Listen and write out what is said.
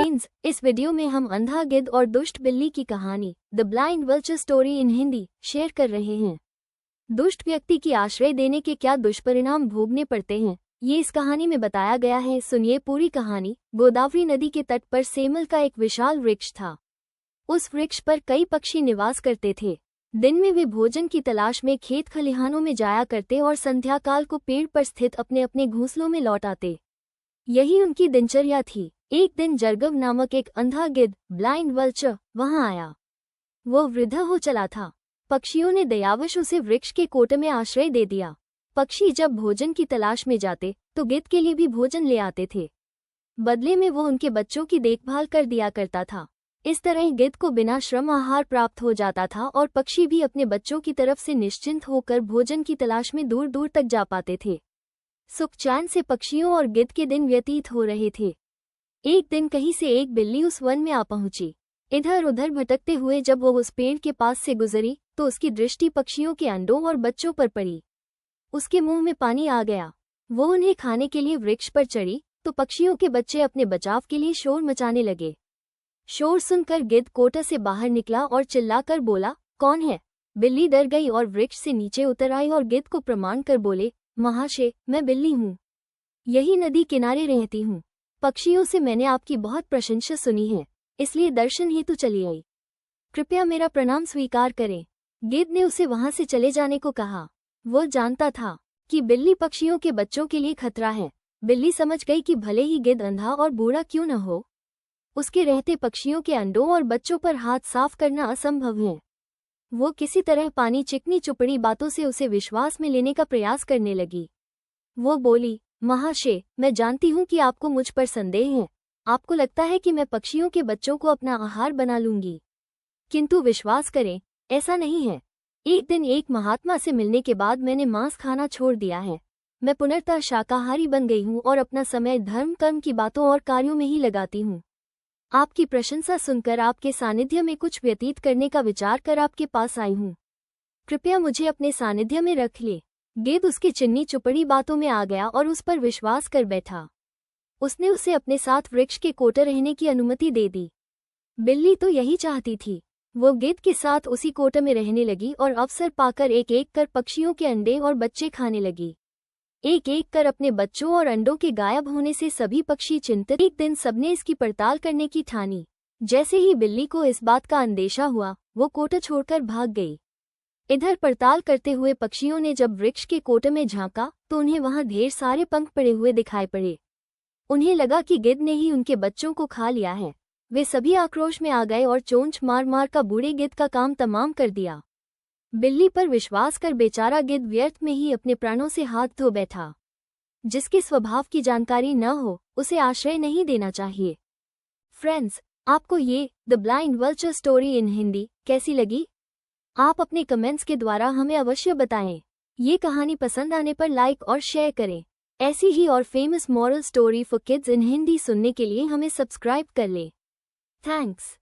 Friends, इस video में हम अंधा गिद्ध और दुष्ट बिल्ली की कहानी the blind vulture story in Hindi share कर रहे हैं। दुष्ट व्यक्ति की आश्रय देने के क्या दुष्परिणाम भोगने पड़ते हैं, ये इस कहानी में बताया गया है। सुनिए पूरी कहानी। गोदावरी नदी के तट पर सेमल का एक विशाल वृक्ष था। उस वृक्ष पर कई पक्षी निवास करते थे। दिन में वे भोजन की तलाश में खेत खलिहानों में जाया करते और संध्या काल को पेड़ पर स्थित अपने अपने घोंसलों में लौट आते। यही उनकी दिनचर्या थी। एक दिन जरगव नामक एक अंधा गिद्ध, ब्लाइंड वल्चर, वहां आया। वो वृद्ध हो चला था। पक्षियों ने दयावश उसे वृक्ष के कोट में आश्रय दे दिया। पक्षी जब भोजन की तलाश में जाते तो गिद्ध के लिए भी भोजन ले आते थे। बदले में वो उनके बच्चों की देखभाल कर दिया करता था। इस तरह गिद्ध को बिना श्रम आहार प्राप्त हो जाता था और पक्षी भी अपने बच्चों की तरफ से निश्चिंत होकर भोजन की तलाश में दूर दूर तक जा पाते थे। सुख चैन से पक्षियों और गिद्ध के दिन व्यतीत हो रहे थे। एक दिन कहीं से एक बिल्ली उस वन में आ पहुंची। इधर उधर भटकते हुए जब वो उस पेड़ के पास से गुजरी तो उसकी दृष्टि पक्षियों के अंडों और बच्चों पर पड़ी। उसके मुंह में पानी आ गया। वो उन्हें खाने के लिए वृक्ष पर चढ़ी तो पक्षियों के बच्चे अपने बचाव के लिए शोर मचाने लगे। शोर सुनकर गिद्ध कोटा से बाहर निकला और चिल्लाकर बोला, कौन है? बिल्ली डर गई और वृक्ष से नीचे उतर आई और गिद्ध को प्रणाम कर बोले, महाशय, मैं बिल्ली हूँ। यही नदी किनारे रहती हूँ। पक्षियों से मैंने आपकी बहुत प्रशंसा सुनी है, इसलिए दर्शन हेतु चली आई। कृपया मेरा प्रणाम स्वीकार करें। गिद्ध ने उसे वहां से चले जाने को कहा। वो जानता था कि बिल्ली पक्षियों के बच्चों के लिए खतरा है। बिल्ली समझ गई कि भले ही गिद्ध अंधा और बूढ़ा क्यों न हो, उसके रहते पक्षियों के अंडों और बच्चों पर हाथ साफ करना असंभव है। वो किसी तरह पानी चिकनी चुपड़ी बातों से उसे विश्वास में लेने का प्रयास करने लगी। वो बोली, महाशय, मैं जानती हूँ कि आपको मुझ पर संदेह है। आपको लगता है कि मैं पक्षियों के बच्चों को अपना आहार बना लूंगी, किंतु विश्वास करें, ऐसा नहीं है। एक दिन एक महात्मा से मिलने के बाद मैंने मांस खाना छोड़ दिया है। मैं पुनर्तः शाकाहारी बन गई हूँ और अपना समय धर्म कर्म की बातों और कार्यों में ही लगाती हूँ। आपकी प्रशंसा सुनकर आपके सानिध्य में कुछ व्यतीत करने का विचार कर आपके पास आई हूँ। कृपया मुझे अपने सानिध्य में रख ले। गिद्ध उसकी चिन्नी चुपड़ी बातों में आ गया और उस पर विश्वास कर बैठा। उसने उसे अपने साथ वृक्ष के कोटे रहने की अनुमति दे दी। बिल्ली तो यही चाहती थी। वो गिद्ध के साथ उसी कोटे में रहने लगी और अवसर पाकर एक एक कर पक्षियों के अंडे और बच्चे खाने लगी। एक एक कर अपने बच्चों और अंडों के गायब होने से सभी पक्षी चिंतित। एक दिन सबने इसकी पड़ताल करने की ठानी। जैसे ही बिल्ली को इस बात का अंदेशा हुआ, वो कोटा छोड़कर भाग गई। इधर पड़ताल करते हुए पक्षियों ने जब वृक्ष के कोटे में झांका तो उन्हें वहां ढेर सारे पंख पड़े हुए दिखाई पड़े। उन्हें लगा कि गिद्ध ने ही उनके बच्चों को खा लिया है। वे सभी आक्रोश में आ गए और चोंच मार मार का बूढ़े गिद्ध का काम तमाम कर दिया। बिल्ली पर विश्वास कर बेचारा गिद्ध व्यर्थ में ही अपने प्राणों से हाथ धो बैठा। जिसके स्वभाव की जानकारी न हो, उसे आश्रय नहीं देना चाहिए। फ्रेंड्स, आपको ये the blind vulture story in Hindi कैसी लगी? आप अपने कमेंट्स के द्वारा हमें अवश्य बताएं। ये कहानी पसंद आने पर लाइक और शेयर करें। ऐसी ही और famous moral story for kids in Hindi सुनने के लिए हमें सब्सक्राइब कर लें। थैंक्स।